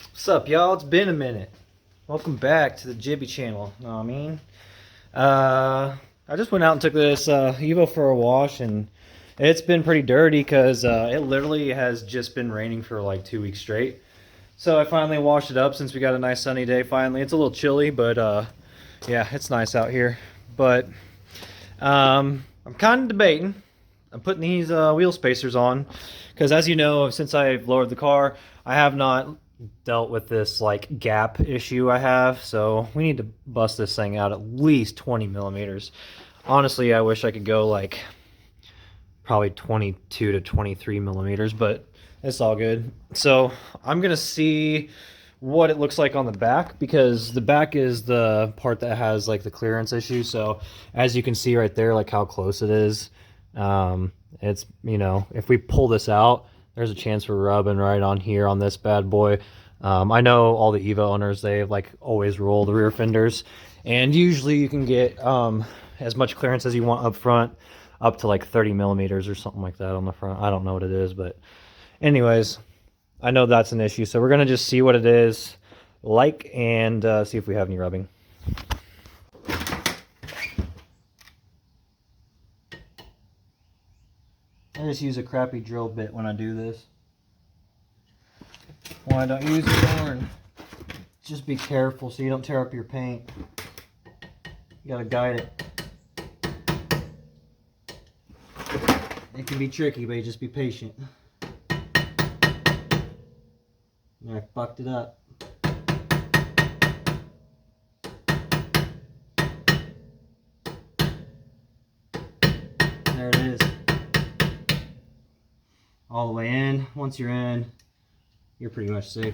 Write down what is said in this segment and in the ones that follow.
What's up, y'all? It's been a minute. Welcome back to the Jibby channel. Know what I mean? I just went out and took this Evo for a wash, and it's been pretty dirty because it literally has just been raining for like 2 weeks straight. So I finally washed it up since we got a nice sunny day finally. It's a little chilly, but yeah, it's nice out here. But I'm kind of debating. I'm putting these wheel spacers on because, as you know, since I've lowered the car, I have not dealt with this like gap issue I have. So we need to bust this thing out at least 20 millimeters. Honestly, I wish I could go like probably 22 to 23 millimeters, but it's all good. So I'm gonna see what it looks like on the back, because the back is the part that has like the clearance issue. So as you can see right there, like how close it is, it's, you know, if we pull this out, there's a chance for rubbing right on here on this bad boy. I know all the Evo owners, they like always roll the rear fenders, and usually you can get as much clearance as you want up front, up to like 30 millimeters or something like that on the front. I don't know what it is, but anyways, I know that's an issue. So we're gonna just see what it is like and see if we have any rubbing. I just use a crappy drill bit when I do this. When I don't use the horn, just be careful so you don't tear up your paint. You gotta guide it. It can be tricky, but you just be patient. I fucked it up. There it is. All the way in. Once you're in, you're pretty much safe.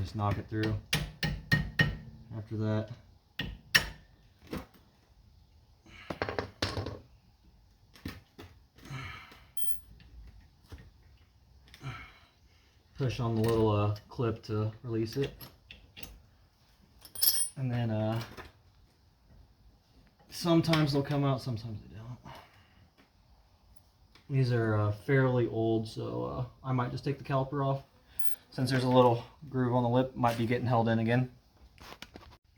Just knock it through. After that, push on the little clip to release it. And then sometimes they'll come out, sometimes they don't. These are fairly old, so I might just take the caliper off. Since there's a little groove on the lip, might be getting held in again.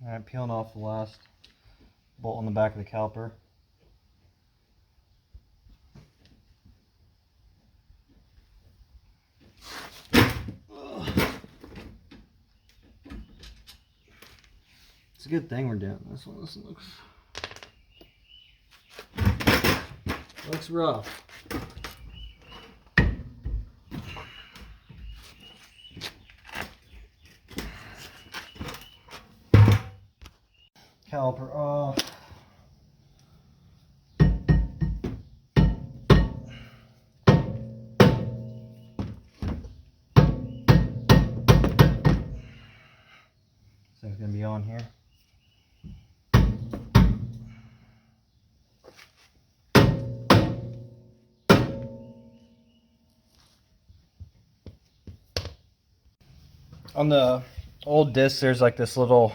Alright, peeling off the last bolt on the back of the caliper. It's a good thing we're doing this one. This looks rough. Caliper off. This thing's gonna be on here. On the old disc, there's like this little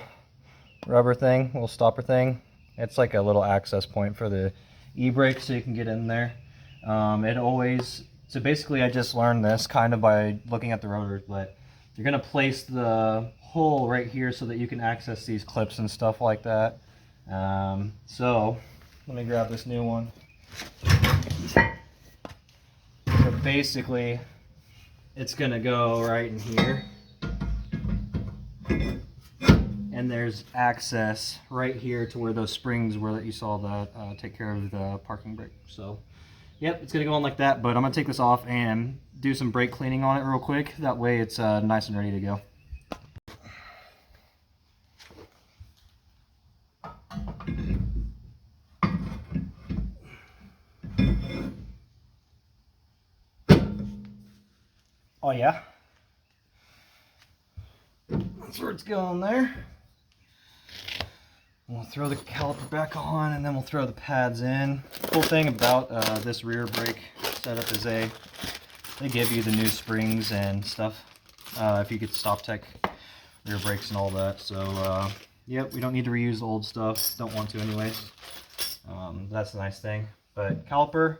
rubber thing, little stopper thing. It's like a little access point for the e-brake, so you can get in there. So basically I just learned this kind of by looking at the rotors, but you're gonna place the hole right here so that you can access these clips and stuff like that. So let me grab this new one. So basically it's gonna go right in here. And there's access right here to where those springs were that you saw that take care of the parking brake. So, yep, it's gonna go on like that, but I'm gonna take this off and do some brake cleaning on it real quick. That way it's nice and ready to go. Oh yeah, that's where it's going there. We'll throw the caliper back on, and then we'll throw the pads in. Cool thing about this rear brake setup is they give you the new springs and stuff if you get stop tech rear brakes and all that. So yep, we don't need to reuse the old stuff. Don't want to anyways. That's a nice thing. But caliper,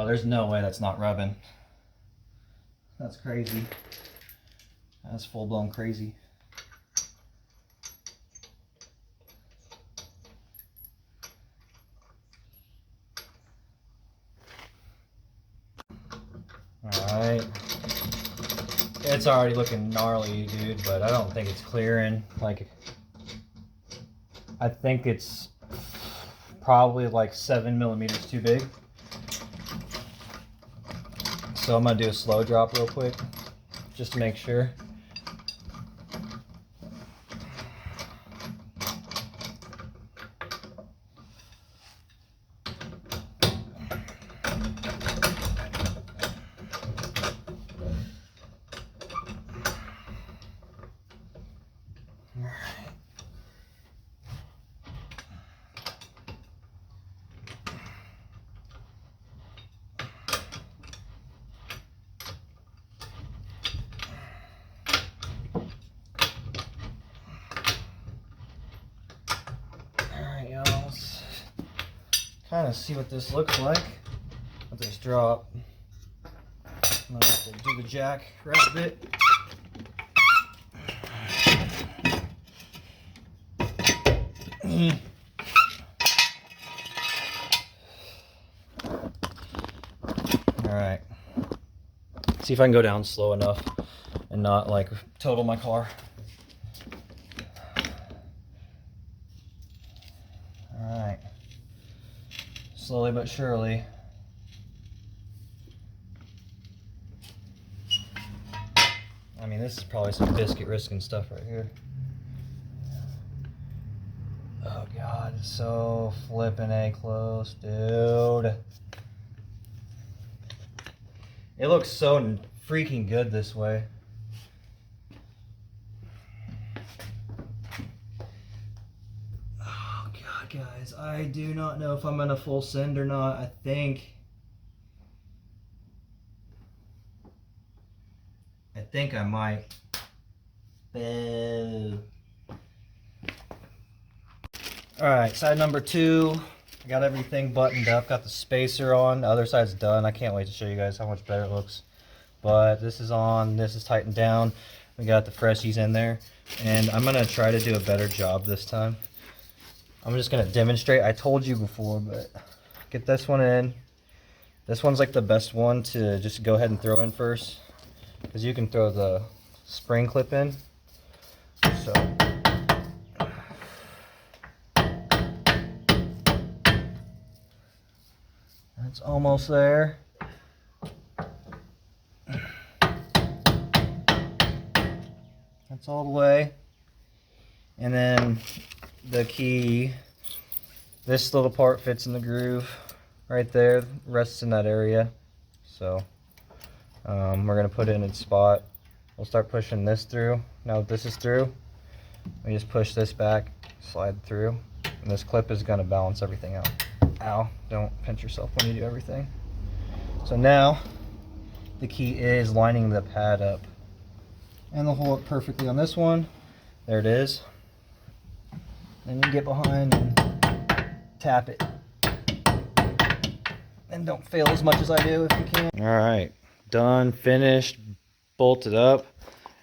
Oh, there's no way that's not rubbing. That's crazy. That's full-blown crazy. Alright. It's already looking gnarly, dude, but I don't think it's clearing. Like, I think it's probably like 7 millimeters too big. So I'm gonna do a slow drop real quick, just to make sure. Kind of see what this looks like with this drop. I'm gonna have to do the jack right a bit. Alright. See if I can go down slow enough and not like total my car. Alright. Slowly but surely. I mean, this is probably some biscuit risking stuff right here. Oh God, it's so flippin' A close, dude. It looks so freaking good this way. Oh God, guys, I do not know if I'm gonna full send or not. I think I might. Boo. Alright, side number 2. I got everything buttoned up, got the spacer on, the other side's done. I can't wait to show you guys how much better it looks. But this is on, this is tightened down. We got the freshies in there. And I'm gonna try to do a better job this time. I'm just gonna demonstrate. I told you before, but get this one in. This one's like the best one to just go ahead and throw in first, because you can throw the spring clip in. So it's almost there. That's all the way. And then the key, this little part fits in the groove right there, rests in that area. So we're gonna put it in its spot. We'll start pushing this through. Now that this is through, we just push this back, slide through, and this clip is gonna balance everything out. Ow, don't pinch yourself when you do everything. So now the key is lining the pad up, and they'll hold it perfectly on this one. There it is. Then you get behind and tap it, and don't fail as much as I do if you can. All right, done, finished, bolted up,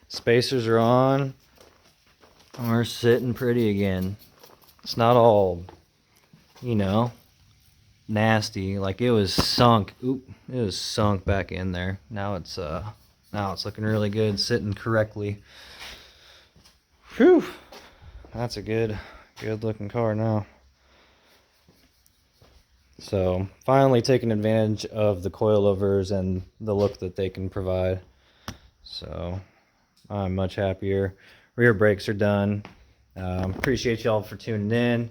spacers are on. We're sitting pretty again. It's not all, you know, nasty. Like it was sunk. Oop, it was sunk back in there. Now it's looking really good, sitting correctly. Whew, that's a good looking car now. So finally taking advantage of the coilovers and the look that they can provide. So I'm much happier. Rear brakes are done. Appreciate y'all for tuning in.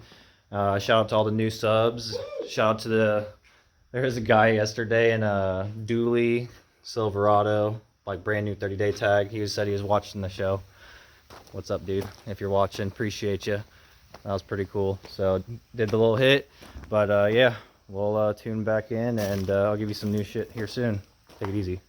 Shout out to all the new subs. Shout out to there was a guy yesterday in a dually Silverado, like brand new 30-day tag. He said he was watching the show. What's up, dude? If you're watching, appreciate you. That was pretty cool. So did the little hit, but yeah, we'll tune back in, and I'll give you some new shit here soon. Take it easy.